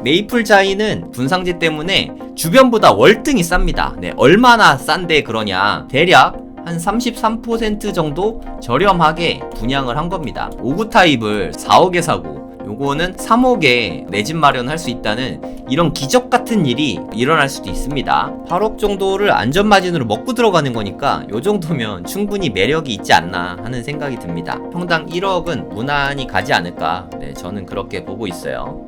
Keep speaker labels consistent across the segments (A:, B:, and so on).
A: 메이플자이는 분상제 때문에 주변보다 월등히 쌉니다. 네, 얼마나 싼데 그러냐. 대략 한 33% 정도 저렴하게 분양을 한 겁니다. 5구 타입을 4억에 사고 요거는 3억에 내 집 마련할 수 있다는 이런 기적 같은 일이 일어날 수도 있습니다. 8억 정도를 안전마진으로 먹고 들어가는 거니까 요 정도면 충분히 매력이 있지 않나 하는 생각이 듭니다. 평당 1억은 무난히 가지 않을까. 네, 저는 그렇게 보고 있어요.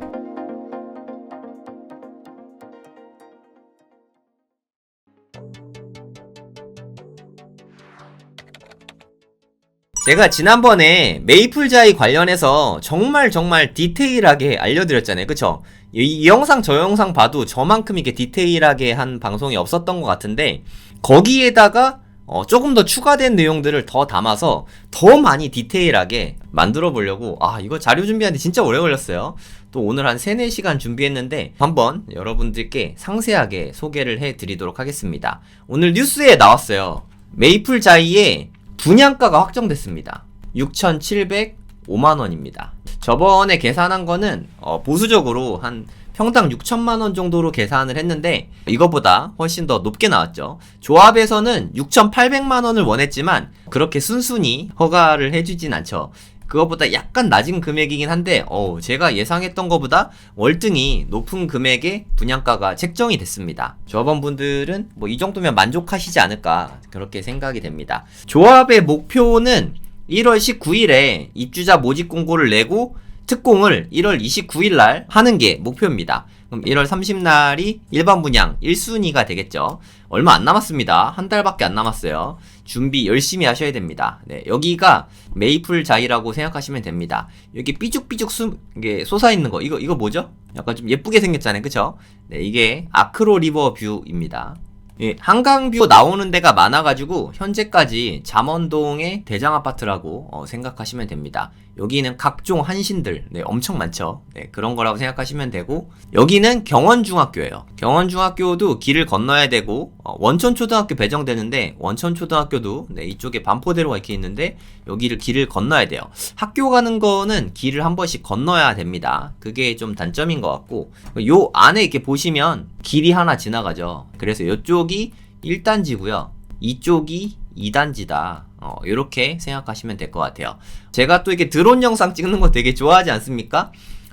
A: 제가 지난번에 메이플자이 관련해서 정말 디테일하게 알려드렸잖아요. 그쵸? 이 영상 저 영상 봐도 저만큼 이렇게 디테일하게 한 방송이 없었던 것 같은데 거기에다가 조금 더 추가된 내용들을 더 담아서 더 많이 디테일하게 만들어 보려고 이거 자료 준비하는데 진짜 오래 걸렸어요. 또 오늘 한 3-4시간 준비했는데 한번 여러분들께 상세하게 소개를 해드리도록 하겠습니다. 오늘 뉴스에 나왔어요. 메이플자이의 분양가가 확정됐습니다. 6,705만원입니다. 저번에 계산한 거는 보수적으로 한 평당 6천만원 정도로 계산을 했는데 이거보다 훨씬 더 높게 나왔죠. 조합에서는 6,800만원을 원했지만 그렇게 순순히 허가를 해주진 않죠. 그거보다 약간 낮은 금액이긴 한데 제가 예상했던 것보다 월등히 높은 금액의 분양가가 책정이 됐습니다. 조합원분들은 뭐 이 정도면 만족하시지 않을까 그렇게 생각이 됩니다. 조합의 목표는 1월 19일에 입주자 모집 공고를 내고 특공을 1월 29일날 하는 게 목표입니다. 그럼 1월 30날이 일반 분양 1순위가 되겠죠. 얼마 안 남았습니다. 한 달밖에 안 남았어요. 준비 열심히 하셔야 됩니다. 네, 여기가 메이플자이라고 생각하시면 됩니다. 여기 삐죽삐죽 이게 솟아있는 거 이거 뭐죠? 약간 좀 예쁘게 생겼잖아요. 그쵸? 네, 이게 아크로 리버 뷰입니다. 예, 한강뷰 나오는 데가 많아가지고 현재까지 잠원동의 대장아파트라고 생각하시면 됩니다. 여기는 각종 한신들 엄청 많죠. 네, 그런 거라고 생각하시면 되고 여기는 경원중학교예요. 경원중학교도 길을 건너야 되고 원천초등학교 배정되는데 원천초등학교도 이쪽에 반포대로가 이렇게 있는데 여기를 길을 건너야 돼요. 학교 가는 거는 길을 한 번씩 건너야 됩니다. 그게 좀 단점인 것 같고 요 안에 이렇게 보시면 길이 하나 지나가죠. 그래서 이쪽이 1단지고요. 이쪽이 2단지다. 이렇게 생각하시면 될 것 같아요. 제가 또 이렇게 드론 영상 찍는 거 되게 좋아하지 않습니까?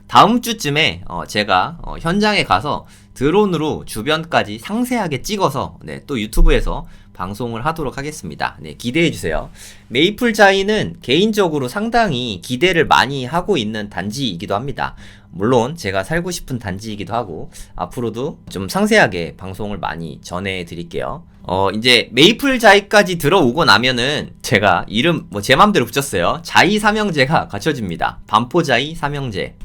A: 다음 주쯤에 제가 현장에 가서 드론으로 주변까지 상세하게 찍어서 또 유튜브에서 방송을 하도록 하겠습니다. 네, 기대해주세요. 메이플자이는 개인적으로 상당히 기대를 많이 하고 있는 단지이기도 합니다. 물론 제가 살고 싶은 단지이기도 하고 앞으로도 좀 상세하게 방송을 많이 전해드릴게요. 이제 메이플자이까지 들어오고 나면은 제가 이름 제 맘대로 붙였어요. 자이 삼형제가 갖춰집니다. 반포자이 삼형제.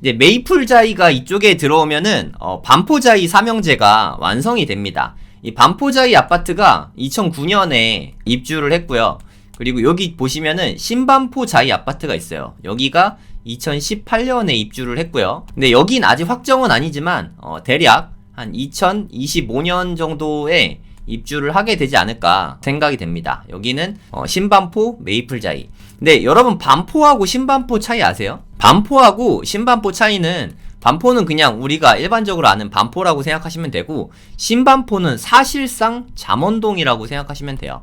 A: 이제 메이플자이가 이쪽에 들어오면은 반포자이 삼형제가 완성이 됩니다. 이 반포자이 아파트가 2009년에 입주를 했고요. 그리고 여기 보시면은 신반포자이 아파트가 있어요. 여기가 2018년에 입주를 했고요. 근데 여긴 아직 확정은 아니지만 대략 한 2025년 정도에 입주를 하게 되지 않을까 생각이 됩니다. 여기는 신반포 메이플자이. 근데 여러분 반포하고 신반포 차이 아세요? 반포하고 신반포 차이는 반포는 그냥 우리가 일반적으로 아는 반포라고 생각하시면 되고 신반포는 사실상 잠원동이라고 생각하시면 돼요.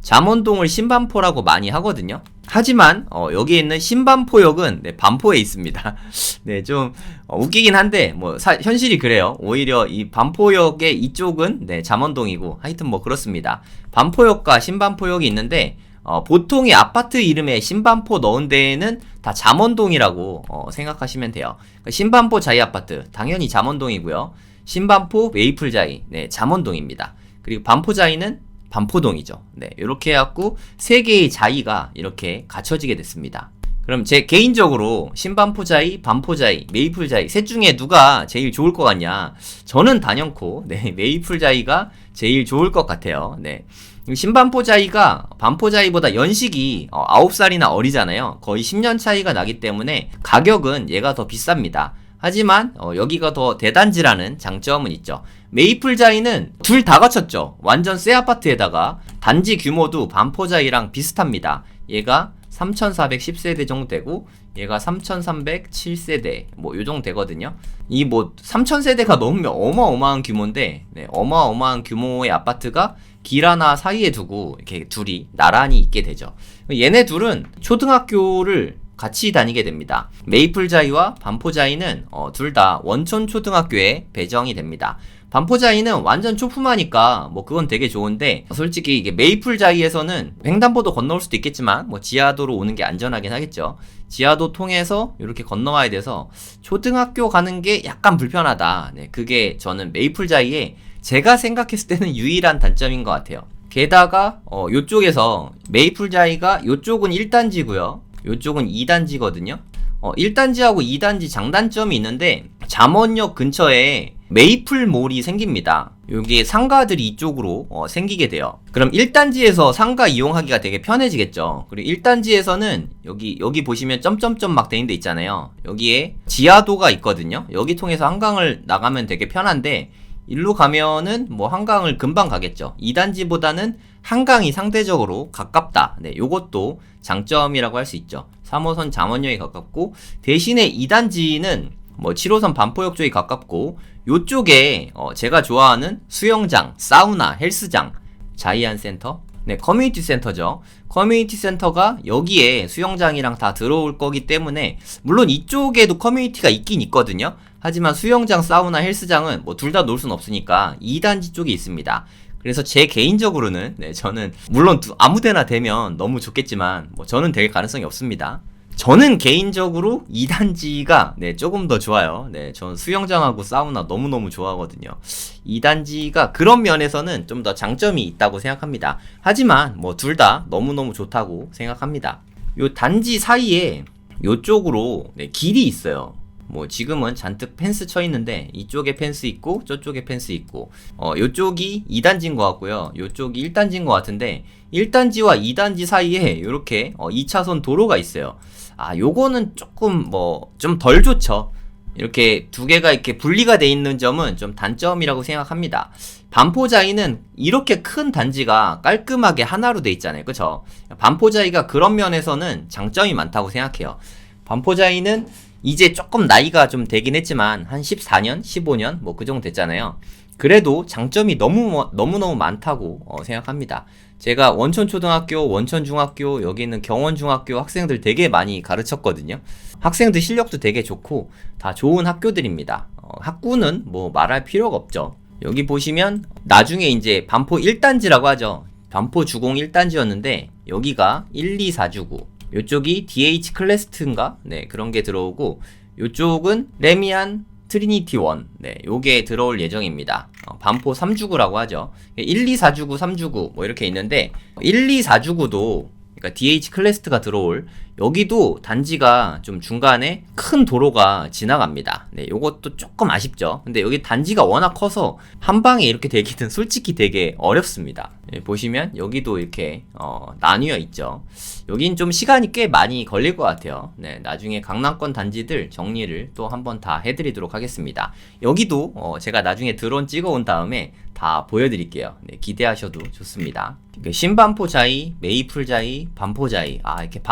A: 잠원동을 신반포라고 많이 하거든요. 하지만 여기에 있는 신반포역은 반포에 있습니다. 네, 좀 웃기긴 한데 현실이 그래요. 오히려 이 반포역의 이쪽은 잠원동이고 하여튼 그렇습니다. 반포역과 신반포역이 있는데 보통의 아파트 이름에 신반포 넣은 데에는 다 잠원동이라고 생각하시면 돼요. 그러니까 신반포 자이 아파트 당연히 잠원동이고요. 신반포 메이플자이 잠원동입니다. 그리고 반포자이는 반포동이죠. 네, 이렇게 해갖고 세 개의 자이가 이렇게 갖춰지게 됐습니다. 그럼 제 개인적으로 신반포자이, 반포자이, 메이플자이 셋 중에 누가 제일 좋을 것 같냐? 저는 단연코 메이플자이가 제일 좋을 것 같아요. 네. 신반포자이가 반포자이보다 연식이 9살이나 어리잖아요. 거의 10년 차이가 나기 때문에 가격은 얘가 더 비쌉니다. 하지만 여기가 더 대단지라는 장점은 있죠. 메이플자이는 둘 다 갖췄죠. 완전 새 아파트에다가 단지 규모도 반포자이랑 비슷합니다. 얘가 3410세대 정도 되고 얘가 3307세대 뭐 요 정도 되거든요. 이 뭐 3000세대가 넘으면 어마어마한 규모인데 네, 어마어마한 규모의 아파트가 길 하나 사이에 두고 이렇게 둘이 나란히 있게 되죠. 얘네 둘은 초등학교를 같이 다니게 됩니다. 메이플자이와 반포자이는 둘 다 원촌초등학교에 배정이 됩니다. 반포자이는 완전 초품하니까 뭐 그건 되게 좋은데 솔직히 이게 메이플자이에서는 횡단보도 건너올 수도 있겠지만 뭐 지하도로 오는 게 안전하긴 하겠죠. 지하도 통해서 이렇게 건너와야 돼서 초등학교 가는 게 약간 불편하다. 네, 그게 저는 메이플자이의 제가 생각했을 때는 유일한 단점인 것 같아요. 게다가 요쪽에서 메이플자이가 요쪽은 1단지고요. 요쪽은 2단지거든요. 1단지하고 2단지 장단점이 있는데 잠원역 근처에 메이플몰이 생깁니다. 여기 상가들이 이쪽으로 생기게 돼요. 그럼 1단지에서 상가 이용하기가 되게 편해지겠죠. 그리고 1단지에서는 여기 보시면 점점점 막 돼 있는 데 있잖아요. 여기에 지하도가 있거든요. 여기 통해서 한강을 나가면 되게 편한데 일로 가면은 뭐 한강을 금방 가겠죠. 2단지보다는 한강이 상대적으로 가깝다. 네, 요것도 장점이라고 할 수 있죠. 3호선 잠원역이 가깝고 대신에 2단지는 뭐 7호선 반포역 쪽이 가깝고 요쪽에 제가 좋아하는 수영장, 사우나, 헬스장, 자이안 센터, 네, 커뮤니티 센터죠. 커뮤니티 센터가 여기에 수영장이랑 다 들어올 거기 때문에 물론 이쪽에도 커뮤니티가 있긴 있거든요. 하지만 수영장, 사우나, 헬스장은 뭐 둘 다 놓을 순 없으니까 2단지 쪽에 있습니다. 그래서 제 개인적으로는 네, 저는 물론 아무데나 되면 너무 좋겠지만 뭐 저는 될 가능성이 없습니다. 저는 개인적으로 2단지가 네, 조금 더 좋아요. 네, 전 수영장하고 사우나 너무너무 좋아하거든요. 2단지가 그런 면에서는 좀 더 장점이 있다고 생각합니다. 하지만 뭐 둘 다 너무너무 좋다고 생각합니다. 요 단지 사이에 요쪽으로 네, 길이 있어요. 뭐 지금은 잔뜩 펜스 쳐 있는데 이쪽에 펜스 있고 저쪽에 펜스 있고 요쪽이 2단지인 것 같고요. 요쪽이 1단지인 것 같은데 1단지와 2단지 사이에 이렇게 2차선 도로가 있어요. 아, 요거는 조금 뭐 좀 덜 좋죠. 이렇게 두 개가 이렇게 분리가 돼 있는 점은 좀 단점이라고 생각합니다. 반포자이는 이렇게 큰 단지가 깔끔하게 하나로 돼 있잖아요. 그쵸? 반포자이가 그런 면에서는 장점이 많다고 생각해요. 반포자이는 이제 조금 나이가 좀 되긴 했지만 한 14년, 15년 뭐 그 정도 됐잖아요. 그래도 장점이 너무너무 많다고 생각합니다. 제가 원천초등학교, 원천중학교, 여기 있는 경원중학교 학생들 되게 많이 가르쳤거든요. 학생들 실력도 되게 좋고 다 좋은 학교들입니다. 학구는 뭐 말할 필요가 없죠. 여기 보시면 나중에 이제 반포 1단지라고 하죠. 반포 주공 1단지였는데 여기가 1, 2, 4주고 요쪽이 DH 클래스트인가? 네, 그런 게 들어오고 요쪽은 레미안 트리니티 1. 네, 요게 들어올 예정입니다. 반포 3주구라고 하죠. 1, 2, 4주구, 3주구 뭐 이렇게 있는데 1, 2, 4주구도 그러니까 DH 클래스트가 들어올 여기도 단지가 좀 중간에 큰 도로가 지나갑니다. 네, 요것도 조금 아쉽죠. 근데 여기 단지가 워낙 커서 한 방에 이렇게 되기는 솔직히 되게 어렵습니다. 네, 보시면 여기도 이렇게 나뉘어 있죠. 여긴 좀 시간이 꽤 많이 걸릴 것 같아요. 네, 나중에 강남권 단지들 정리를 또 한번 다 해드리도록 하겠습니다. 여기도 제가 나중에 드론 찍어온 다음에 다 보여드릴게요. 네, 기대하셔도 좋습니다. 신반포자이, 메이플자이, 반포자이. 아, 이렇게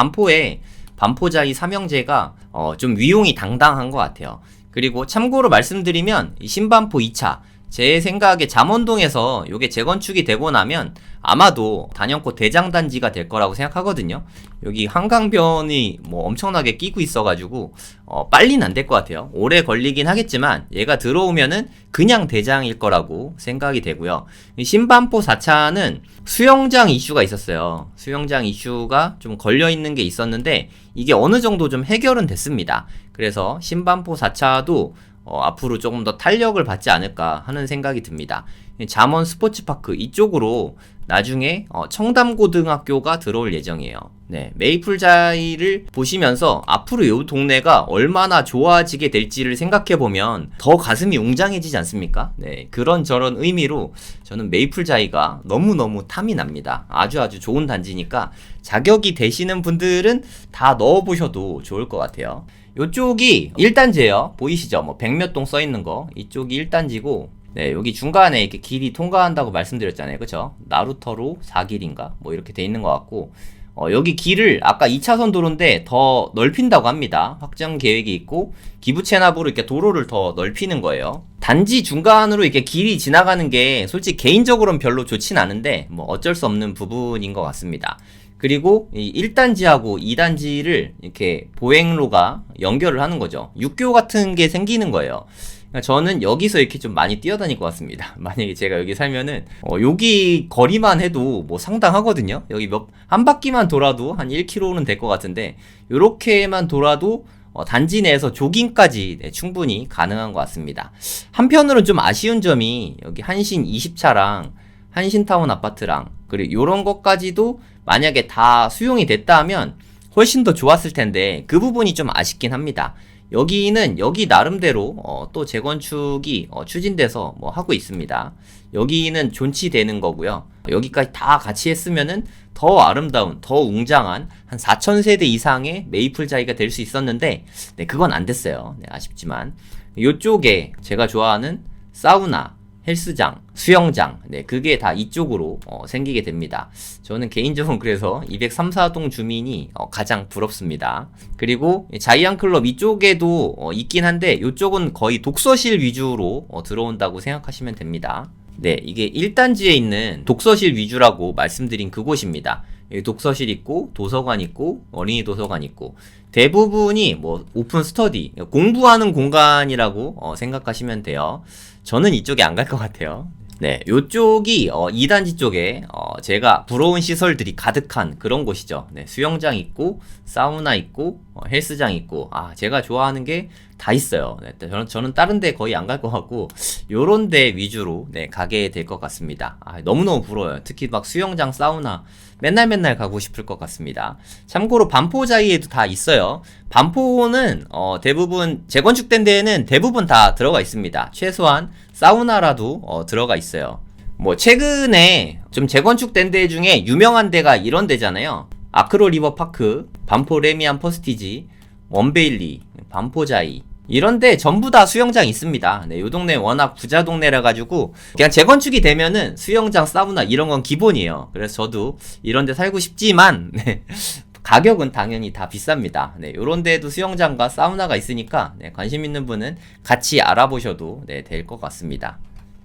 A: 반포자이 삼형제가 좀 위용이 당당한 것 같아요. 그리고 참고로 말씀드리면 신반포 2차 제 생각에 잠원동에서 요게 재건축이 되고 나면 아마도 단연코 대장단지가 될 거라고 생각하거든요. 여기 한강변이 뭐 엄청나게 끼고 있어가지고 빨리는 안 될 것 같아요. 오래 걸리긴 하겠지만 얘가 들어오면은 그냥 대장일 거라고 생각이 되고요. 신반포 4차는 수영장 이슈가 있었어요. 수영장 이슈가 좀 걸려있는 게 있었는데 이게 어느 정도 좀 해결은 됐습니다. 그래서 신반포 4차도 앞으로 조금 더 탄력을 받지 않을까 하는 생각이 듭니다. 잠원 스포츠파크 이쪽으로 나중에 청담고등학교가 들어올 예정이에요. 네, 메이플자이를 보시면서 앞으로 이 동네가 얼마나 좋아지게 될지를 생각해보면 더 가슴이 웅장해지지 않습니까? 네, 그런저런 의미로 저는 메이플자이가 너무너무 탐이 납니다. 아주 좋은 단지니까 자격이 되시는 분들은 다 넣어보셔도 좋을 것 같아요. 요쪽이 1단지예요. 보이시죠? 뭐 100몇 동 써있는 거. 이쪽이 1단지고 네, 여기 중간에 이렇게 길이 통과한다고 말씀드렸잖아요. 그쵸? 나루터로 4길인가? 뭐 이렇게 돼 있는 것 같고 여기 길을 아까 2차선 도로인데 더 넓힌다고 합니다. 확장 계획이 있고 기부 체납으로 이렇게 도로를 더 넓히는 거예요. 단지 중간으로 이렇게 길이 지나가는 게 솔직히 개인적으로는 별로 좋진 않은데 뭐 어쩔 수 없는 부분인 것 같습니다. 그리고 이 1단지하고 2단지를 이렇게 보행로가 연결을 하는 거죠. 육교 같은 게 생기는 거예요. 저는 여기서 이렇게 좀 많이 뛰어다닐 것 같습니다. 만약에 제가 여기 살면은 여기 거리만 해도 뭐 상당하거든요. 여기 한 바퀴만 돌아도 한 1km는 될 것 같은데 요렇게만 돌아도 단지 내에서 조깅까지 충분히 가능한 것 같습니다. 한편으로는 좀 아쉬운 점이 여기 한신 20차랑 한신타운 아파트랑 그리고 요런 것까지도 만약에 다 수용이 됐다 하면 훨씬 더 좋았을 텐데 그 부분이 좀 아쉽긴 합니다. 여기는 여기 나름대로 또 재건축이 추진돼서 뭐 하고 있습니다. 여기는 존치되는 거고요. 여기까지 다 같이 했으면은 더 아름다운, 더 웅장한 한 4,000세대 이상의 메이플자이가 될 수 있었는데 네, 그건 안 됐어요. 네, 아쉽지만 이쪽에 제가 좋아하는 사우나, 헬스장, 수영장, 네, 그게 다 이쪽으로 생기게 됩니다. 저는 개인적으로 그래서 203, 4동 주민이 가장 부럽습니다. 그리고 자이언클럽 이쪽에도 있긴 한데 이쪽은 거의 독서실 위주로 들어온다고 생각하시면 됩니다. 네, 이게 1단지에 있는 독서실 위주라고 말씀드린 그곳입니다. 여기 독서실 있고 도서관 있고 어린이 도서관 있고 대부분이 뭐 오픈 스터디, 공부하는 공간이라고 생각하시면 돼요. 저는 이쪽에 안 갈 것 같아요. 네, 요쪽이 2단지 쪽에 제가 부러운 시설들이 가득한 그런 곳이죠. 네, 수영장 있고 사우나 있고 헬스장 있고 제가 좋아하는 게 다 있어요. 네, 저는 다른 데 거의 안 갈 것 같고 요런 데 위주로 네, 가게 될 것 같습니다. 너무너무 부러워요. 특히 막 수영장, 사우나 맨날 가고 싶을 것 같습니다. 참고로 반포자이에도 다 있어요. 반포는 대부분 재건축된 데에는 대부분 다 들어가 있습니다. 최소한 사우나라도 들어가 있어요. 뭐 최근에 좀 재건축된 데 중에 유명한 데가 이런 데잖아요. 아크로 리버 파크, 반포 레미안 퍼스티지, 원베일리, 반포자이 이런데 전부 다 수영장 있습니다. 네, 요 동네 워낙 부자 동네라 가지고 그냥 재건축이 되면은 수영장, 사우나 이런 건 기본이에요. 그래서 저도 이런 데 살고 싶지만 네, 가격은 당연히 다 비쌉니다. 네, 요런 데도 수영장과 사우나가 있으니까 네, 관심 있는 분은 같이 알아보셔도 네, 될 것 같습니다.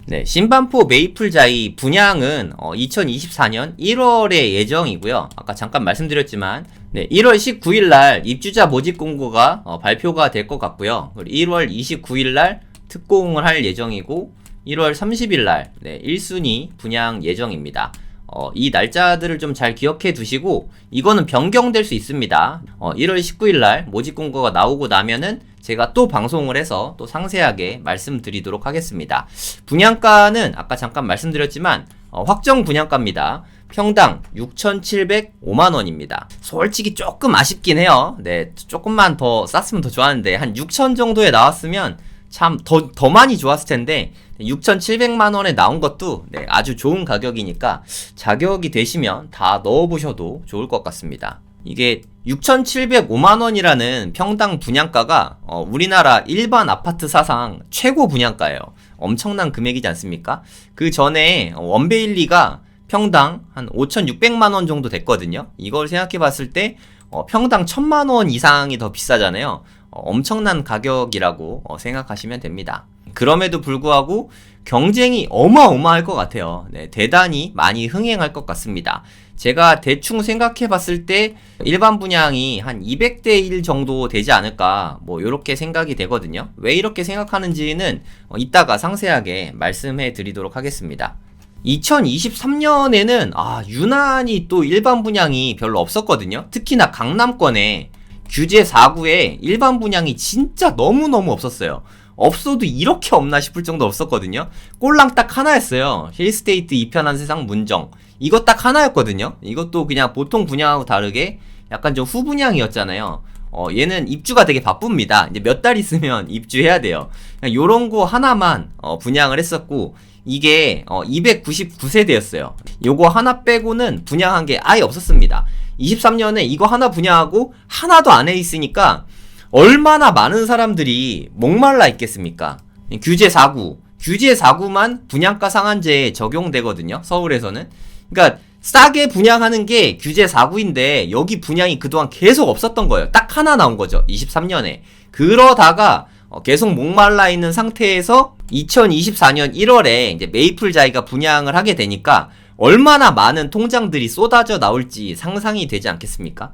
A: 네, 신반포 메이플자이 분양은 2024년 1월에 예정이고요. 아까 잠깐 말씀드렸지만 네, 1월 19일날 입주자 모집 공고가 발표가 될 것 같고요. 그리고 1월 29일날 특공을 할 예정이고 1월 30일날 네, 1순위 분양 예정입니다. 이 날짜들을 좀 잘 기억해 두시고 이거는 변경될 수 있습니다. 1월 19일날 모집 공고가 나오고 나면은 제가 또 방송을 해서 또 상세하게 말씀드리도록 하겠습니다. 분양가는 아까 잠깐 말씀드렸지만 확정 분양가입니다. 평당 6,705만원입니다. 솔직히 조금 아쉽긴 해요. 네, 조금만 더 쌌으면 더 좋았는데 한 6,000 정도에 나왔으면 참 더 많이 좋았을 텐데 6,700만원에 나온 것도 네, 아주 좋은 가격이니까 자격이 되시면 다 넣어보셔도 좋을 것 같습니다. 이게 6,705만원이라는 평당 분양가가 우리나라 일반 아파트 사상 최고 분양가예요. 엄청난 금액이지 않습니까? 그 전에 원베일리가 평당 한 5,600만원 정도 됐거든요. 이걸 생각해 봤을 때 평당 1,000만원 이상이 더 비싸잖아요. 엄청난 가격이라고 생각하시면 됩니다. 그럼에도 불구하고 경쟁이 어마어마할 것 같아요. 네, 대단히 많이 흥행할 것 같습니다. 제가 대충 생각해 봤을 때 일반 분양이 한 200대 1 정도 되지 않을까 뭐 이렇게 생각이 되거든요. 왜 이렇게 생각하는지는 이따가 상세하게 말씀해 드리도록 하겠습니다. 2023년에는 유난히 또 일반 분양이 별로 없었거든요. 특히나 강남권에 규제 4구에 일반 분양이 진짜 너무너무 없었어요. 없어도 이렇게 없나 싶을 정도 없었거든요. 꼴랑 딱 하나였어요. 힐스테이트 이편한 세상 문정. 이거 딱 하나였거든요. 이것도 그냥 보통 분양하고 다르게 약간 좀 후분양이었잖아요. 얘는 입주가 되게 바쁩니다. 이제 몇 달 있으면 입주해야 돼요. 요런 거 하나만 분양을 했었고 이게 299세대였어요. 요거 하나 빼고는 분양한 게 아예 없었습니다. 23년에 이거 하나 분양하고 하나도 안 해 있으니까 얼마나 많은 사람들이 목말라 있겠습니까? 규제 4구. 규제 4구만 분양가 상한제에 적용되거든요. 서울에서는. 그러니까 싸게 분양하는 게 규제 4구인데 여기 분양이 그동안 계속 없었던 거예요. 딱 하나 나온 거죠. 23년에. 그러다가 계속 목말라 있는 상태에서 2024년 1월에 이제 메이플자이가 분양을 하게 되니까 얼마나 많은 통장들이 쏟아져 나올지 상상이 되지 않겠습니까?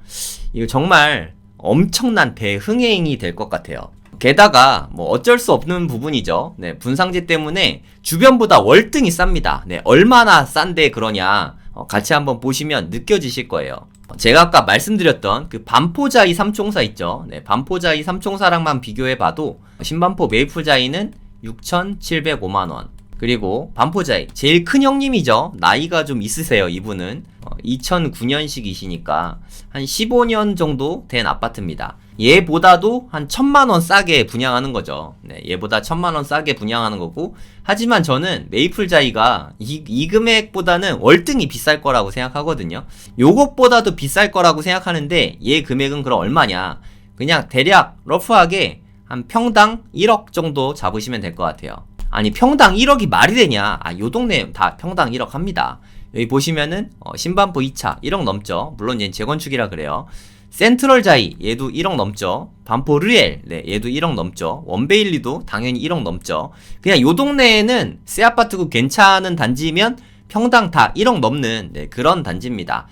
A: 이거 정말 엄청난 대흥행이 될 것 같아요. 게다가 뭐 어쩔 수 없는 부분이죠. 네, 분상제 때문에 주변보다 월등히 쌉니다. 네, 얼마나 싼데 그러냐 같이 한번 보시면 느껴지실 거예요. 제가 아까 말씀드렸던 그 반포자이 3총사 있죠. 네, 반포자이 3총사랑만 비교해봐도 신반포 메이플자이는 6,705만원. 그리고 반포자이 제일 큰 형님이죠. 나이가 좀 있으세요. 이분은 2009년식이시니까 한 15년 정도 된 아파트입니다. 얘보다도 한 1,000만원 싸게 분양하는 거죠. 네, 얘보다 1,000만원 싸게 분양하는 거고, 하지만 저는 메이플자이가 이 금액보다는 월등히 비쌀 거라고 생각하거든요. 요것보다도 비쌀 거라고 생각하는데 얘 금액은 그럼 얼마냐? 그냥 대략 러프하게 한 평당 1억 정도 잡으시면 될 것 같아요. 아니 평당 1억이 말이 되냐? 요 동네 다 평당 1억 합니다. 여기 보시면은 신반포 2차 1억 넘죠. 물론 얘는 재건축이라 그래요. 센트럴자이 얘도 1억 넘죠. 반포 르엘 네, 얘도 1억 넘죠. 원베일리도 당연히 1억 넘죠. 그냥 요 동네에는 새 아파트고 괜찮은 단지면 평당 다 1억 넘는 네, 그런 단지입니다.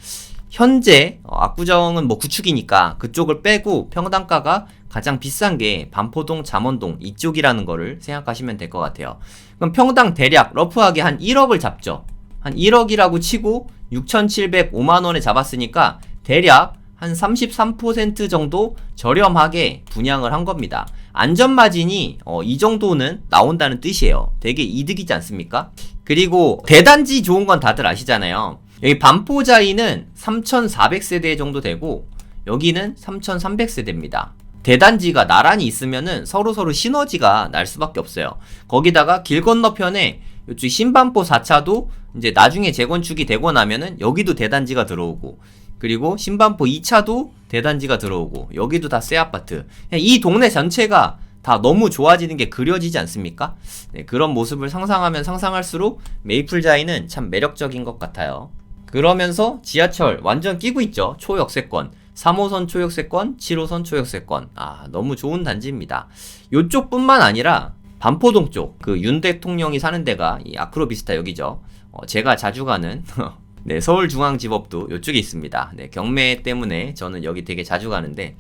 A: 현재 압구정은 뭐 구축이니까 그쪽을 빼고 평당가가 가장 비싼 게 반포동, 잠원동 이쪽이라는 거를 생각하시면 될 것 같아요. 그럼 평당 대략 러프하게 한 1억을 잡죠. 한 1억이라고 치고 6,705만원에 잡았으니까 대략 한 33% 정도 저렴하게 분양을 한 겁니다. 안전마진이 이 정도는 나온다는 뜻이에요. 되게 이득이지 않습니까? 그리고 대단지 좋은 건 다들 아시잖아요. 여기 반포자이는 3,400세대 정도 되고 여기는 3,300세대입니다. 대단지가 나란히 있으면은 서로 시너지가 날 수밖에 없어요. 거기다가 길 건너편에 이쪽 신반포 4차도 이제 나중에 재건축이 되고 나면은 여기도 대단지가 들어오고, 그리고 신반포 2차도 대단지가 들어오고, 여기도 다 새 아파트. 이 동네 전체가 다 너무 좋아지는 게 그려지지 않습니까? 네, 그런 모습을 상상하면 상상할수록 메이플자이는 참 매력적인 것 같아요. 그러면서 지하철 완전 끼고 있죠. 초역세권. 3호선 초역세권, 7호선 초역세권. 너무 좋은 단지입니다. 요쪽 뿐만 아니라 반포동 쪽, 그 윤 대통령이 사는 데가 이 아크로비스타 여기죠. 제가 자주 가는 네, 서울중앙지법도 요쪽에 있습니다. 네, 경매 때문에 저는 여기 되게 자주 가는데,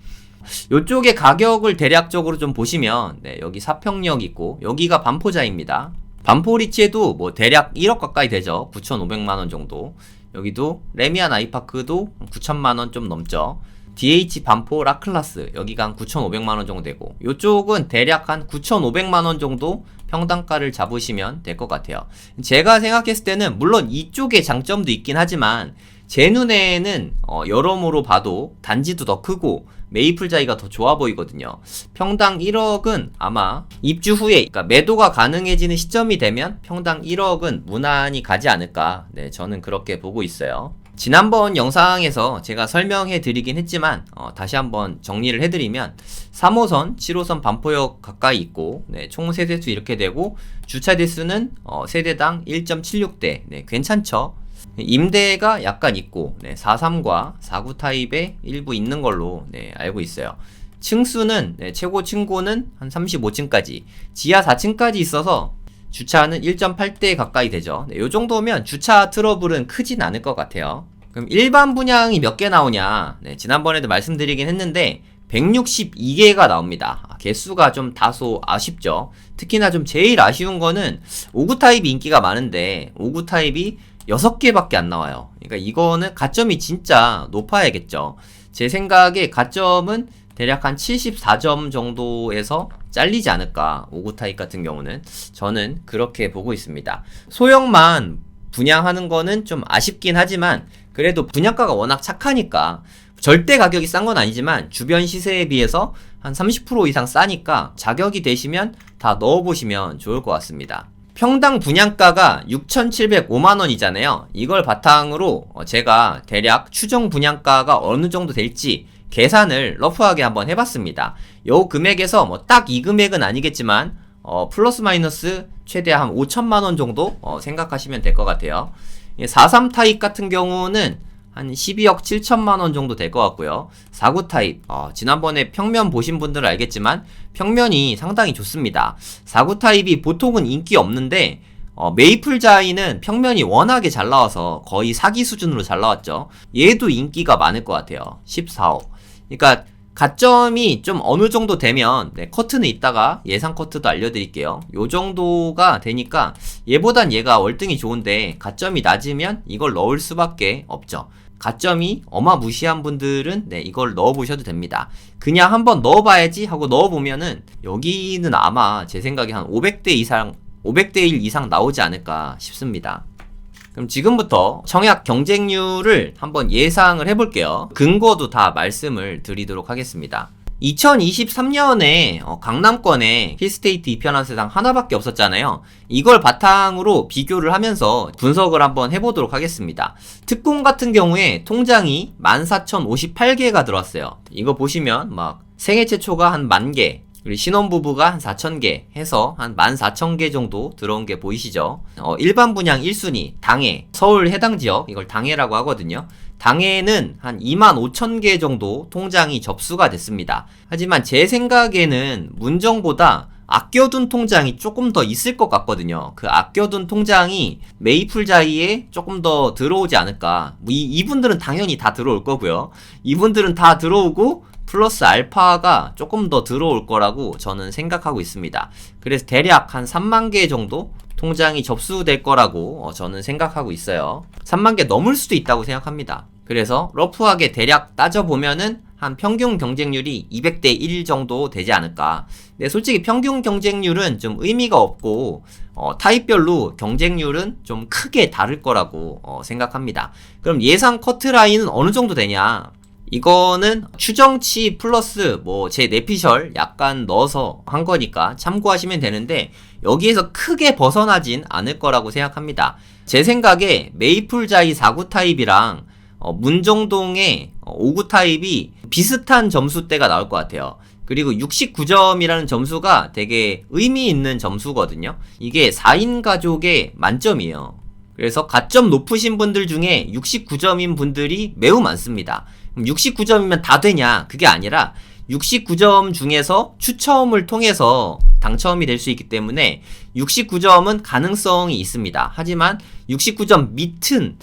A: 요쪽의 가격을 대략적으로 좀 보시면, 네, 여기 사평역 있고, 여기가 반포자입니다. 반포리치에도 뭐 대략 1억 가까이 되죠. 9,500만원 정도. 여기도 레미안 아이파크도 9,000만원 좀 넘죠. DH 반포 라클라스 여기가 한 9,500만원 정도 되고, 요쪽은 대략 한 9,500만원 정도 평당가를 잡으시면 될 것 같아요. 제가 생각했을 때는 물론 이쪽에 장점도 있긴 하지만 제 눈에는 여러모로 봐도 단지도 더 크고 메이플자이가 더 좋아 보이거든요. 평당 1억은 아마 입주 후에, 그러니까 매도가 가능해지는 시점이 되면 평당 1억은 무난히 가지 않을까. 네, 저는 그렇게 보고 있어요. 지난번 영상에서 제가 설명해 드리긴 했지만 다시 한번 정리를 해드리면 3호선, 7호선 반포역 가까이 있고, 네, 총 세대수 이렇게 되고, 주차 대수는 세대당 1.76대 네, 괜찮죠. 임대가 약간 있고, 네, 43과 49 타입에 일부 있는 걸로 네, 알고 있어요. 층수는 네, 최고 층고는 한 35층까지, 지하 4층까지 있어서 주차는 1.8대 가까이 되죠. 네, 요 정도면 주차 트러블은 크진 않을 것 같아요. 그럼 일반 분양이 몇 개 나오냐? 네, 지난번에도 말씀드리긴 했는데 162개가 나옵니다. 개수가 좀 다소 아쉽죠. 특히나 좀 제일 아쉬운 거는 59 타입이 인기가 많은데 59 타입이 6개밖에 안 나와요. 그러니까 이거는 가점이 진짜 높아야겠죠. 제 생각에 가점은 대략 한 74점 정도에서 잘리지 않을까. 59 타입 같은 경우는 저는 그렇게 보고 있습니다. 소형만 분양하는 거는 좀 아쉽긴 하지만 그래도 분양가가 워낙 착하니까, 절대 가격이 싼 건 아니지만 주변 시세에 비해서 한 30% 이상 싸니까 자격이 되시면 다 넣어보시면 좋을 것 같습니다. 평당 분양가가 6,705만원이잖아요. 이걸 바탕으로 제가 대략 추정 분양가가 어느 정도 될지 계산을 러프하게 한번 해봤습니다. 요 금액에서 뭐 딱 이 금액은 아니겠지만 플러스 마이너스 최대 한 5천만원 정도 생각하시면 될 것 같아요. 43 타입 같은 경우는 한 12억 7천만 원 정도 될 것 같고요. 49 타입, 지난번에 평면 보신 분들은 알겠지만 평면이 상당히 좋습니다. 49 타입이 보통은 인기 없는데 메이플 자이는 평면이 워낙에 잘 나와서 거의 사기 수준으로 잘 나왔죠. 얘도 인기가 많을 것 같아요. 14억. 그러니까 가점이 좀 어느 정도 되면, 커트는 이따가 예상 커트도 알려드릴게요. 요 정도가 되니까 얘보단 얘가 월등히 좋은데 가점이 낮으면 이걸 넣을 수밖에 없죠. 가점이 어마무시한 분들은 이걸 넣어보셔도 됩니다. 그냥 한번 넣어봐야지 하고 넣어보면은 여기는 아마 제 생각에 한 500대 1 이상 나오지 않을까 싶습니다. 그럼 지금부터 청약 경쟁률을 한번 예상을 해볼게요. 근거도 다 말씀을 드리도록 하겠습니다. 2023년에 강남권에 힐스테이트 입현한 세상 하나밖에 없었잖아요. 이걸 바탕으로 비교를 하면서 분석을 한번 해보도록 하겠습니다. 특공 같은 경우에 통장이 14,058개가 들어왔어요. 이거 보시면 막 생애 최초가 한 10,000개, 그리고 신혼부부가 한 4,000개 해서 한 14,000개 정도 들어온 게 보이시죠? 일반 분양 1순위, 당해, 서울 해당 지역, 이걸 당해라고 하거든요. 당해는 한 25,000개 정도 통장이 접수가 됐습니다. 하지만 제 생각에는 문정보다 아껴둔 통장이 조금 더 있을 것 같거든요. 그 아껴둔 통장이 메이플자이에 조금 더 들어오지 않을까. 이분들은 당연히 다 들어올 거고요. 이분들은 다 들어오고 플러스 알파가 조금 더 들어올 거라고 저는 생각하고 있습니다. 그래서 대략 한 3만 개 정도 통장이 접수될 거라고 저는 생각하고 있어요. 3만 개 넘을 수도 있다고 생각합니다. 그래서 러프하게 대략 따져보면은 한 평균 경쟁률이 200대 1 정도 되지 않을까. 근데 솔직히 평균 경쟁률은 좀 의미가 없고 타입별로 경쟁률은 좀 크게 다를 거라고 생각합니다. 그럼 예상 커트라인은 어느 정도 되냐? 이거는 추정치 플러스 제 내피셜 약간 넣어서 한 거니까 참고하시면 되는데 여기에서 크게 벗어나진 않을 거라고 생각합니다. 제 생각에 메이플자이 49 타입이랑 문정동의 59 타입이 비슷한 점수대가 나올 것 같아요. 그리고 69점이라는 점수가 되게 의미 있는 점수거든요. 이게 4인 가족의 만점이에요. 그래서 가점 높으신 분들 중에 69점인 분들이 매우 많습니다. 69점이면 다 되냐? 그게 아니라 69점 중에서 추첨을 통해서 당첨이 될 수 있기 때문에 69점은 가능성이 있습니다. 하지만 69점 밑은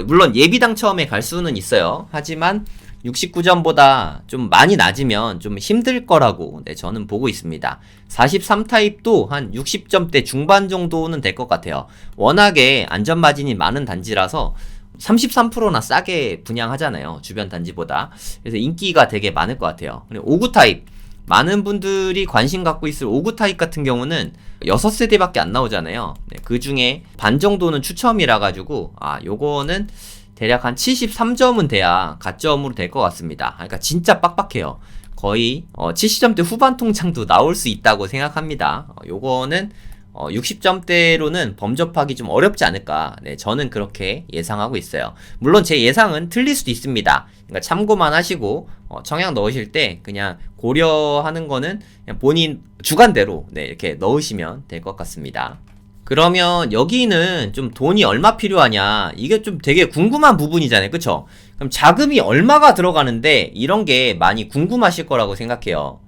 A: 물론 예비 당첨에 갈 수는 있어요. 하지만 69점보다 좀 많이 낮으면 좀 힘들 거라고 저는 보고 있습니다. 43 타입도 한 60점대 중반 정도는 될 것 같아요. 워낙에 안전마진이 많은 단지라서 33%나 싸게 분양하잖아요. 주변 단지보다. 그래서 인기가 되게 많을 것 같아요. 그리고 59 타입. 많은 분들이 관심 갖고 있을 59 타입 같은 경우는 6세대밖에 안 나오잖아요. 그 중에 반 정도는 추첨이라 가지고 요거는 대략 한 73점은 돼야 가점으로 될 것 같습니다. 그러니까 진짜 빡빡해요. 거의 70점대 후반 통장도 나올 수 있다고 생각합니다. 요거는 60점대로는 범접하기 좀 어렵지 않을까. 저는 그렇게 예상하고 있어요. 물론 제 예상은 틀릴 수도 있습니다. 그러니까 참고만 하시고 청약 넣으실 때 그냥 고려하는 거는 그냥 본인 주관대로 이렇게 넣으시면 될 것 같습니다. 그러면 여기는 좀 돈이 얼마 필요하냐, 이게 좀 되게 궁금한 부분이잖아요. 그쵸? 그럼 자금이 얼마가 들어가는데 이런 게 많이 궁금하실 거라고 생각해요.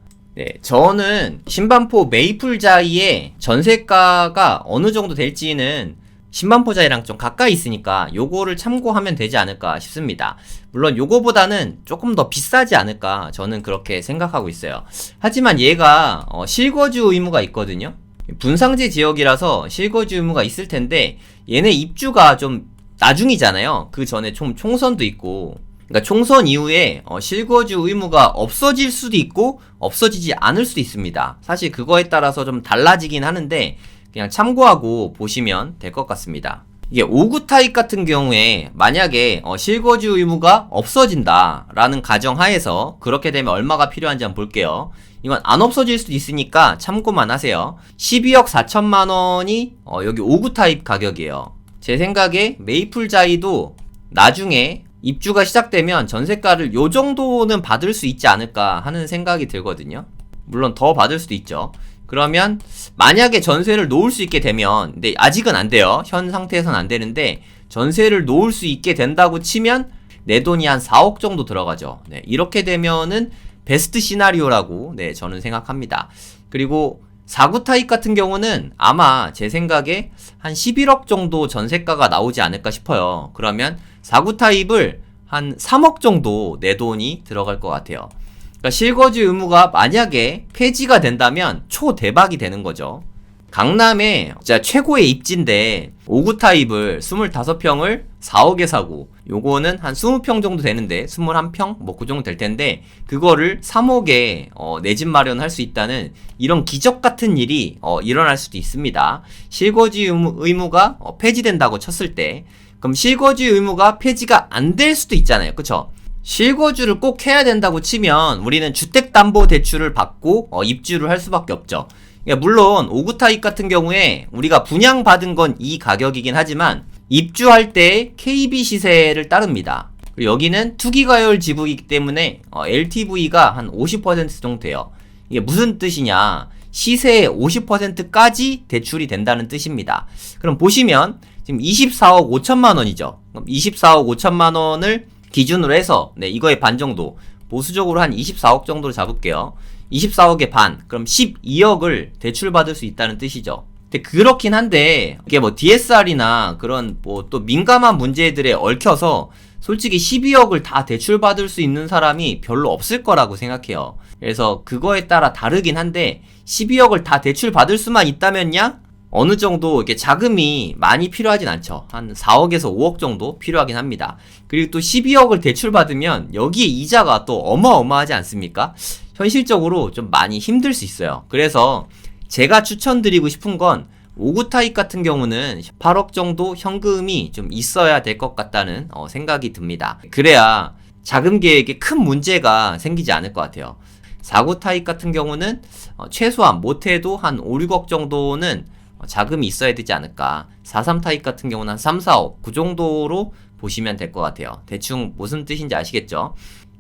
A: 저는 신반포 메이플자이의 전세가가 어느 정도 될지는 신반포자이랑 좀 가까이 있으니까 요거를 참고하면 되지 않을까 싶습니다. 물론 요거보다는 조금 더 비싸지 않을까 저는 그렇게 생각하고 있어요. 하지만 얘가 실거주 의무가 있거든요. 분상제 지역이라서 실거주 의무가 있을 텐데 얘네 입주가 좀 나중이잖아요. 그 전에 좀 총선도 있고, 그러니까 총선 이후에 실거주 의무가 없어질 수도 있고 없어지지 않을 수도 있습니다. 사실 그거에 따라서 좀 달라지긴 하는데 그냥 참고하고 보시면 될 것 같습니다. 이게 59 타입 같은 경우에 만약에 실거주 의무가 없어진다 라는 가정하에서 그렇게 되면 얼마가 필요한지 한번 볼게요. 이건 안 없어질 수도 있으니까 참고만 하세요. 12억 4천만 원이 여기 59 타입 가격이에요. 제 생각에 메이플자이도 나중에 입주가 시작되면 전세가를 요 정도는 받을 수 있지 않을까 하는 생각이 들거든요. 물론 더 받을 수도 있죠. 그러면 만약에 전세를 놓을 수 있게 되면, 근데 아직은 안 돼요. 현 상태에서는 안 되는데 전세를 놓을 수 있게 된다고 치면 내 돈이 한 4억 정도 들어가죠. 네, 이렇게 되면은 베스트 시나리오라고 네, 저는 생각합니다. 그리고 4구 타입 같은 경우는 아마 제 생각에 한 11억 정도 전세가가 나오지 않을까 싶어요. 그러면 4구 타입을 한 3억 정도 내 돈이 들어갈 것 같아요. 그러니까 실거주 의무가 만약에 폐지가 된다면 초대박이 되는 거죠. 강남에 진짜 최고의 입지인데 5구 타입을 25평을 4억에 사고, 요거는 한 20평 정도 되는데 21평? 뭐 그 정도 될 텐데 그거를 3억에 내 집 마련할 수 있다는 이런 기적 같은 일이 일어날 수도 있습니다. 실거주 의무가 폐지된다고 쳤을 때, 그럼 실거주 의무가 폐지가 안 될 수도 있잖아요. 그쵸? 실거주를 꼭 해야 된다고 치면 우리는 주택담보대출을 받고 입주를 할 수밖에 없죠. 그러니까 물론 5구 타입 같은 경우에 우리가 분양받은 건 이 가격이긴 하지만 입주할 때 KB 시세를 따릅니다. 그리고 여기는 투기과열 지구이기 때문에 LTV가 한 50% 정도 돼요. 이게 무슨 뜻이냐, 시세의 50%까지 대출이 된다는 뜻입니다. 그럼 보시면 지금 24억 5천만 원이죠. 그럼 24억 5천만 원을 기준으로 해서 네, 이거의 반 정도, 보수적으로 한 24억 정도로 잡을게요. 24억의 반, 그럼 12억을 대출받을 수 있다는 뜻이죠. 근데 그렇긴 한데 이게 뭐 DSR이나 그런 뭐 또 민감한 문제들에 얽혀서 솔직히 12억을 다 대출받을 수 있는 사람이 별로 없을 거라고 생각해요. 그래서 그거에 따라 다르긴 한데 12억을 다 대출받을 수만 있다면야 어느 정도 이렇게 자금이 많이 필요하진 않죠. 한 4억에서 5억 정도 필요하긴 합니다. 그리고 또 12억을 대출받으면 여기에 이자가 또 어마어마하지 않습니까? 현실적으로 좀 많이 힘들 수 있어요. 그래서 제가 추천드리고 싶은 건 5구 타입 같은 경우는 8억 정도 현금이 좀 있어야 될 것 같다는 생각이 듭니다. 그래야 자금 계획에 큰 문제가 생기지 않을 것 같아요. 4구 타입 같은 경우는 최소한 못해도 한 5, 6억 정도는 자금이 있어야 되지 않을까. 4.3 타입 같은 경우는 한 3, 4억 그 정도로 보시면 될 것 같아요. 대충 무슨 뜻인지 아시겠죠?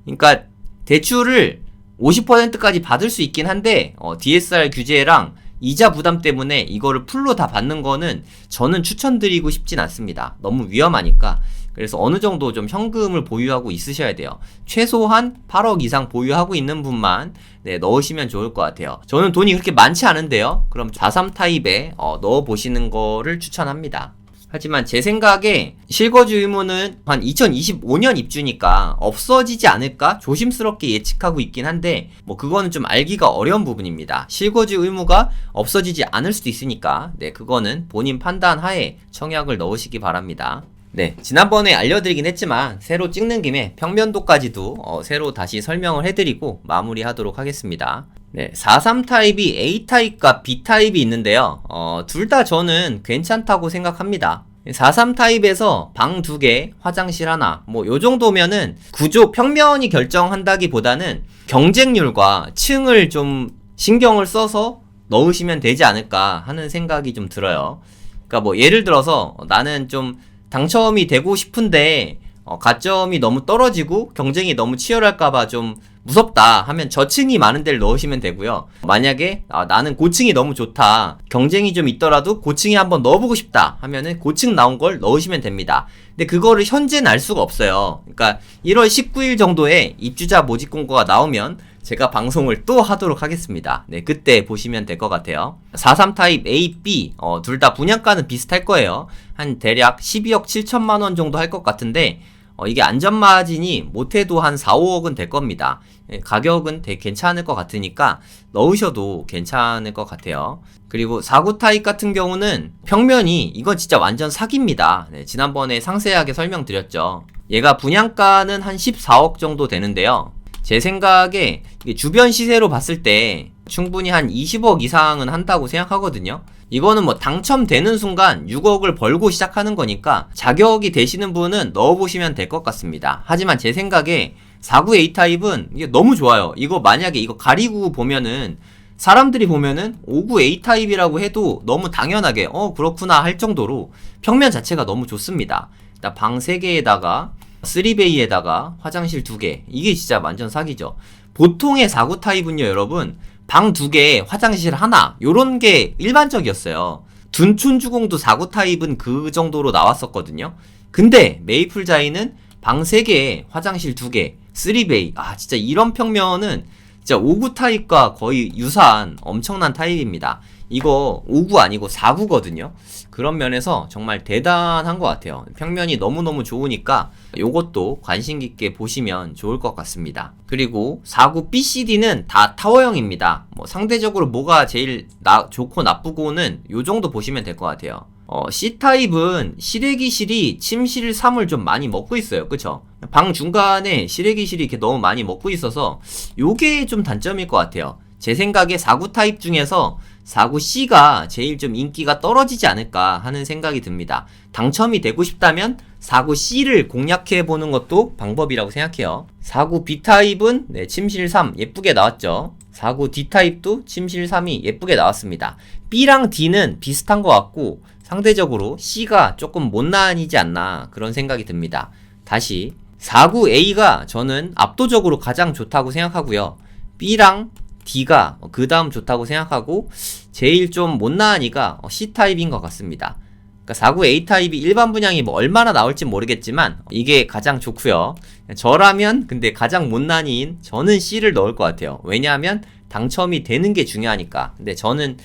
A: 그러니까 대출을 50%까지 받을 수 있긴 한데 DSR 규제랑 이자 부담 때문에 이거를 풀로 다 받는 거는 저는 추천드리고 싶진 않습니다. 너무 위험하니까. 그래서 어느 정도 좀 현금을 보유하고 있으셔야 돼요. 최소한 8억 이상 보유하고 있는 분만 네, 넣으시면 좋을 것 같아요. 저는 돈이 그렇게 많지 않은데요. 그럼 4.3 타입에 넣어보시는 거를 추천합니다. 하지만 제 생각에 실거주 의무는 한 2025년 입주니까 없어지지 않을까 조심스럽게 예측하고 있긴 한데 뭐 그거는 좀 알기가 어려운 부분입니다. 실거주 의무가 없어지지 않을 수도 있으니까 네, 그거는 본인 판단 하에 청약을 넣으시기 바랍니다. 네, 지난번에 알려드리긴 했지만 새로 찍는 김에 평면도까지도 새로 다시 설명을 해드리고 마무리하도록 하겠습니다. 네, 4.3 타입이 A타입과 B타입이 있는데요. 둘 다 저는 괜찮다고 생각합니다. 4.3 타입에서 방 2개, 화장실 하나, 뭐 요 정도면은 구조 평면이 결정한다기보다는 경쟁률과 층을 좀 신경을 써서 넣으시면 되지 않을까 하는 생각이 좀 들어요. 그러니까 뭐 예를 들어서 나는 좀 당첨이 되고 싶은데 가점이 너무 떨어지고 경쟁이 너무 치열할까봐 좀 무섭다 하면 저층이 많은 데를 넣으시면 되고요. 만약에 나는 고층이 너무 좋다, 경쟁이 좀 있더라도 고층에 한번 넣어보고 싶다 하면은 고층 나온 걸 넣으시면 됩니다. 근데 그거를 현재는 알 수가 없어요. 그러니까 1월 19일 정도에 입주자 모집 공고가 나오면 제가 방송을 또 하도록 하겠습니다. 네, 그때 보시면 될 것 같아요. 4.3 타입 A, B 둘 다 분양가는 비슷할 거예요. 한 대략 12억 7천만 원 정도 할 것 같은데 이게 안전마진이 못해도 한 4, 5억은 될 겁니다. 가격은 되게 괜찮을 것 같으니까 넣으셔도 괜찮을 것 같아요. 그리고 4구 타입 같은 경우는 평면이 이건 진짜 완전 사기입니다. 네, 지난번에 상세하게 설명드렸죠. 얘가 분양가는 한 14억 정도 되는데요. 제 생각에 주변 시세로 봤을 때 충분히 한 20억 이상은 한다고 생각하거든요. 이거는 뭐 당첨되는 순간 6억을 벌고 시작하는 거니까 자격이 되시는 분은 넣어보시면 될 것 같습니다. 하지만 제 생각에 4구 A타입은 이게 너무 좋아요. 이거 만약에 이거 가리고 보면은 사람들이 보면은 5구 A타입이라고 해도 너무 당연하게 그렇구나 할 정도로 평면 자체가 너무 좋습니다. 일단 방 3개에다가 3베이에다가 화장실 2개, 이게 진짜 완전 사기죠. 보통의 4구 타입은요 여러분, 방 2개, 화장실 하나 요런 게 일반적이었어요. 둔촌주공도 4구 타입은 그 정도로 나왔었거든요. 근데 메이플자이는 방 3개, 화장실 2개, 3베이. 진짜 이런 평면은 진짜 5구 타입과 거의 유사한 엄청난 타입입니다. 이거 5구 아니고 4구거든요. 그런 면에서 정말 대단한 것 같아요. 평면이 너무너무 좋으니까 요것도 관심 깊게 보시면 좋을 것 같습니다. 그리고 4구 BCD는 다 타워형입니다. 상대적으로 뭐가 제일 좋고 나쁘고는 요 정도 보시면 될 것 같아요. C타입은 실외기실이 침실 3을 좀 많이 먹고 있어요. 그쵸? 방 중간에 실외기실이 이렇게 너무 많이 먹고 있어서 요게 좀 단점일 것 같아요. 제 생각에 4구 타입 중에서 4구C가 제일 좀 인기가 떨어지지 않을까 하는 생각이 듭니다. 당첨이 되고 싶다면 4구C를 공략해보는 것도 방법이라고 생각해요. 4구B타입은 침실 3 예쁘게 나왔죠. 4구D타입도 침실 3이 예쁘게 나왔습니다. B랑 D는 비슷한 것 같고 상대적으로 C가 조금 못난이지 않나 그런 생각이 듭니다. 다시 4구A가 저는 압도적으로 가장 좋다고 생각하고요. B랑 D가 그 다음 좋다고 생각하고 제일 좀 못나으니까 C타입인 것 같습니다. 그러니까 4구 A타입이 일반 분양이 얼마나 나올지 모르겠지만 이게 가장 좋고요. 저라면 근데 가장 못난이인 저는 C를 넣을 것 같아요. 왜냐하면 당첨이 되는 게 중요하니까. 근데 저는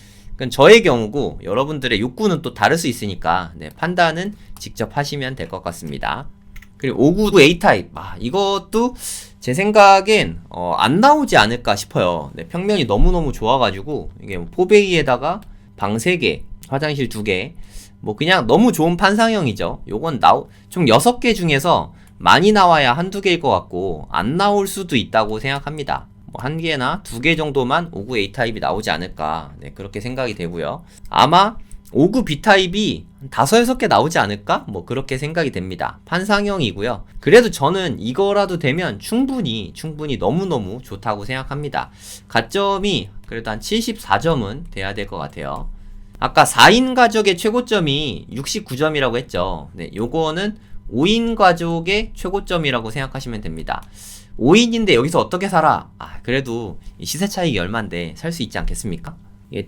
A: 저의 경우고 여러분들의 욕구는 또 다를 수 있으니까 판단은 직접 하시면 될 것 같습니다. 그리고 5구 A타입 이것도 제 생각엔 안 나오지 않을까 싶어요. 평면이 너무너무 좋아가지고 이게 4베이에다가 방 3개, 화장실 2개 그냥 너무 좋은 판상형이죠. 요건 총 6개 중에서 많이 나와야 한두 개일 것 같고 안 나올 수도 있다고 생각합니다. 1개나 2개 정도만 5구 A타입이 나오지 않을까 그렇게 생각이 되고요. 아마 5구 B타입이 5, 6개 나오지 않을까? 그렇게 생각이 됩니다. 판상형이고요. 그래도 저는 이거라도 되면 충분히 너무너무 좋다고 생각합니다. 가점이 그래도 한 74점은 돼야 될 것 같아요. 아까 4인 가족의 최고점이 69점이라고 했죠. 요거는 5인 가족의 최고점이라고 생각하시면 됩니다. 5인인데 여기서 어떻게 살아? 그래도 시세 차익이 얼만데 살 수 있지 않겠습니까?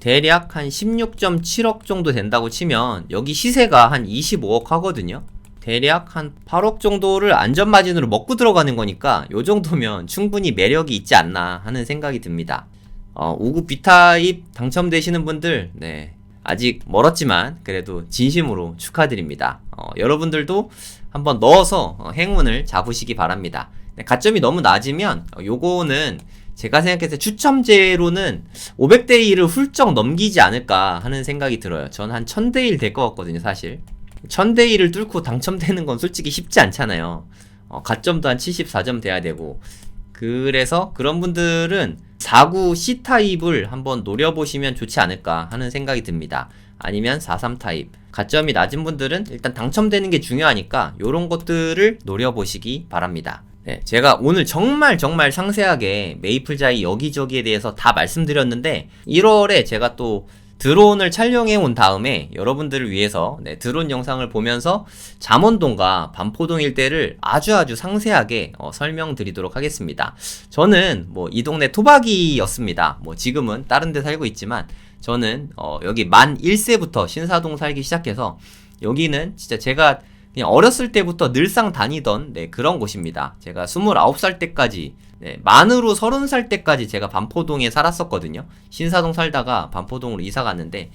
A: 대략 한 16.7억 정도 된다고 치면 여기 시세가 한 25억 하거든요. 대략 한 8억 정도를 안전마진으로 먹고 들어가는 거니까 요 정도면 충분히 매력이 있지 않나 하는 생각이 듭니다. 5구 B타입 당첨되시는 분들 아직 멀었지만 그래도 진심으로 축하드립니다. 여러분들도 한번 넣어서 행운을 잡으시기 바랍니다. 가점이 너무 낮으면 요거는 제가 생각했을 때 추첨제로는 500대 1을 훌쩍 넘기지 않을까 하는 생각이 들어요. 전 한 1000대 1 될 것 같거든요, 사실. 1000대 1을 뚫고 당첨되는 건 솔직히 쉽지 않잖아요. 가점도 한 74점 돼야 되고. 그래서 그런 분들은 4구 C타입을 한번 노려보시면 좋지 않을까 하는 생각이 듭니다. 아니면 43 타입. 가점이 낮은 분들은 일단 당첨되는 게 중요하니까 요런 것들을 노려보시기 바랍니다. 제가 오늘 정말 상세하게 메이플자이 여기저기에 대해서 다 말씀드렸는데 1월에 제가 또 드론을 촬영해 온 다음에 여러분들을 위해서 드론 영상을 보면서 잠원동과 반포동 일대를 아주 상세하게 설명드리도록 하겠습니다. 저는 이 동네 토박이였습니다. 지금은 다른 데 살고 있지만 저는 여기 만 1세부터 신사동 살기 시작해서 여기는 진짜 제가 그냥 어렸을 때부터 늘상 다니던 그런 곳입니다. 제가 29살 때까지 만으로 30살 때까지 제가 반포동에 살았었거든요. 신사동 살다가 반포동으로 이사 갔는데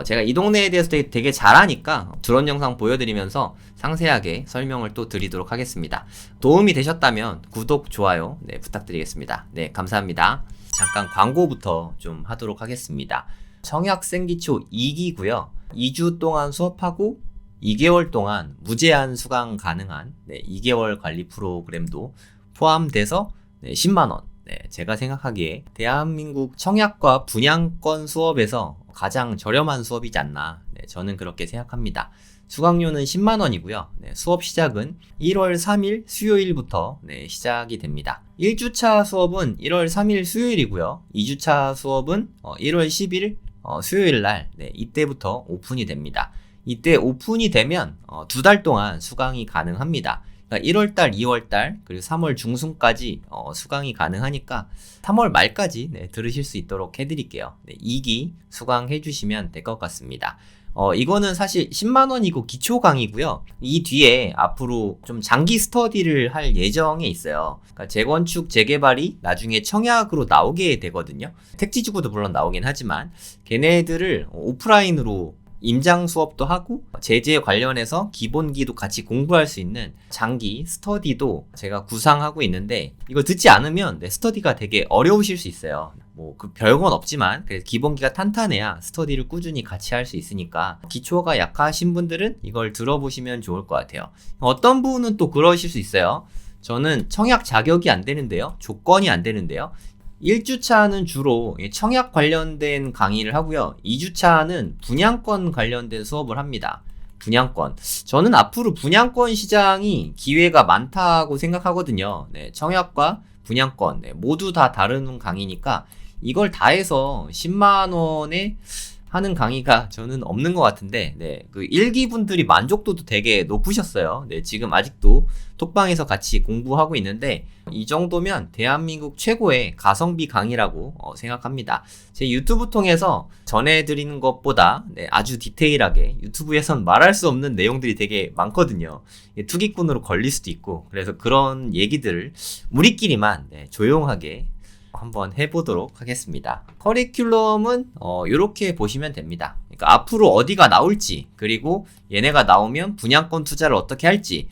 A: 제가 이 동네에 대해서 되게 잘 아니까 드론 영상 보여드리면서 상세하게 설명을 또 드리도록 하겠습니다. 도움이 되셨다면 구독, 좋아요 부탁드리겠습니다. 감사합니다. 잠깐 광고부터 좀 하도록 하겠습니다. 청약생기초 2기고요. 2주 동안 수업하고 2개월 동안 무제한 수강 가능한 2개월 관리 프로그램도 포함돼서 10만원. 제가 생각하기에 대한민국 청약과 분양권 수업에서 가장 저렴한 수업이지 않나 저는 그렇게 생각합니다. 수강료는 10만원이고요. 수업 시작은 1월 3일 수요일부터 시작이 됩니다. 1주차 수업은 1월 3일 수요일이고요. 2주차 수업은 1월 10일 수요일날 이때부터 오픈이 됩니다. 이때 오픈이 되면 2달 동안 수강이 가능합니다. 그러니까 1월달, 2월달, 그리고 3월 중순까지 수강이 가능하니까 3월 말까지 들으실 수 있도록 해드릴게요. 2기 수강해 주시면 될 것 같습니다. 이거는 사실 10만원이고 기초 강의고요. 이 뒤에 앞으로 좀 장기 스터디를 할 예정에 있어요. 그러니까 재건축, 재개발이 나중에 청약으로 나오게 되거든요. 택지지구도 물론 나오긴 하지만 걔네들을 오프라인으로 임장 수업도 하고 제재 관련해서 기본기도 같이 공부할 수 있는 장기 스터디도 제가 구상하고 있는데, 이거 듣지 않으면 스터디가 되게 어려우실 수 있어요. 뭐 그 별건 없지만 그래서 기본기가 탄탄해야 스터디를 꾸준히 같이 할 수 있으니까 기초가 약하신 분들은 이걸 들어보시면 좋을 것 같아요. 어떤 분은 또 그러실 수 있어요. 저는 청약 자격이 안 되는데요, 조건이 안 되는데요. 1주차는 주로 청약 관련된 강의를 하고요. 2주차는 분양권 관련된 수업을 합니다. 분양권. 저는 앞으로 분양권 시장이 기회가 많다고 생각하거든요. 청약과 분양권 모두 다 다루는 강의니까 이걸 다 해서 10만원에 하는 강의가 저는 없는 것 같은데, 그 1기 분들이 만족도도 되게 높으셨어요. 지금 아직도 톡방에서 같이 공부하고 있는데, 이 정도면 대한민국 최고의 가성비 강의라고 생각합니다. 제 유튜브 통해서 전해드리는 것보다 아주 디테일하게 유튜브에선 말할 수 없는 내용들이 되게 많거든요. 투기꾼으로 걸릴 수도 있고, 그래서 그런 얘기들을 우리끼리만 조용하게 한번 해보도록 하겠습니다. 커리큘럼은 이렇게 보시면 됩니다. 그러니까 앞으로 어디가 나올지, 그리고 얘네가 나오면 분양권 투자를 어떻게 할지,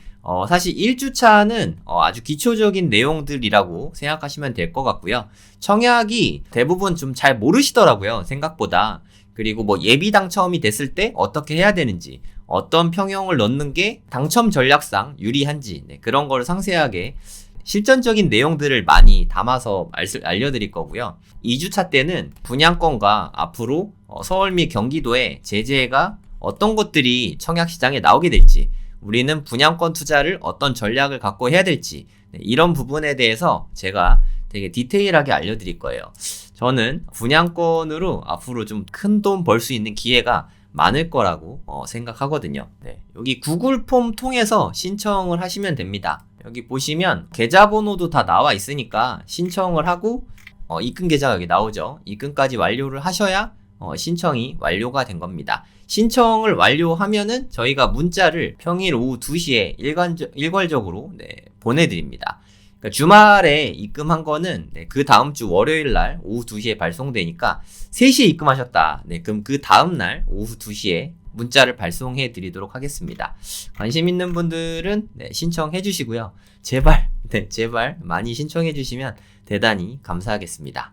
A: 사실 1주차는 아주 기초적인 내용들이라고 생각하시면 될 것 같고요. 청약이 대부분 좀 잘 모르시더라고요, 생각보다. 그리고 뭐 예비 당첨이 됐을 때 어떻게 해야 되는지, 어떤 평형을 넣는 게 당첨 전략상 유리한지, 그런 걸 상세하게 실전적인 내용들을 많이 담아서 알려드릴 거고요. 2주차 때는 분양권과 앞으로 서울 및 경기도의 제재가 어떤 것들이 청약시장에 나오게 될지, 우리는 분양권 투자를 어떤 전략을 갖고 해야 될지, 이런 부분에 대해서 제가 되게 디테일하게 알려드릴 거예요. 저는 분양권으로 앞으로 좀 큰 돈 벌 수 있는 기회가 많을 거라고 생각하거든요. 여기 구글 폼 통해서 신청을 하시면 됩니다. 여기 보시면 계좌번호도 다 나와 있으니까 신청을 하고 입금 계좌가 여기 나오죠. 입금까지 완료를 하셔야 신청이 완료가 된 겁니다. 신청을 완료하면은 저희가 문자를 평일 오후 2시에 일괄적으로 보내드립니다. 그러니까 주말에 입금한 거는 그 다음 주 월요일 날 오후 2시에 발송되니까 3시에 입금하셨다. 그럼 그 다음 날 오후 2시에 문자를 발송해 드리도록 하겠습니다. 관심 있는 분들은 신청해 주시고요. 제발 많이 신청해 주시면 대단히 감사하겠습니다.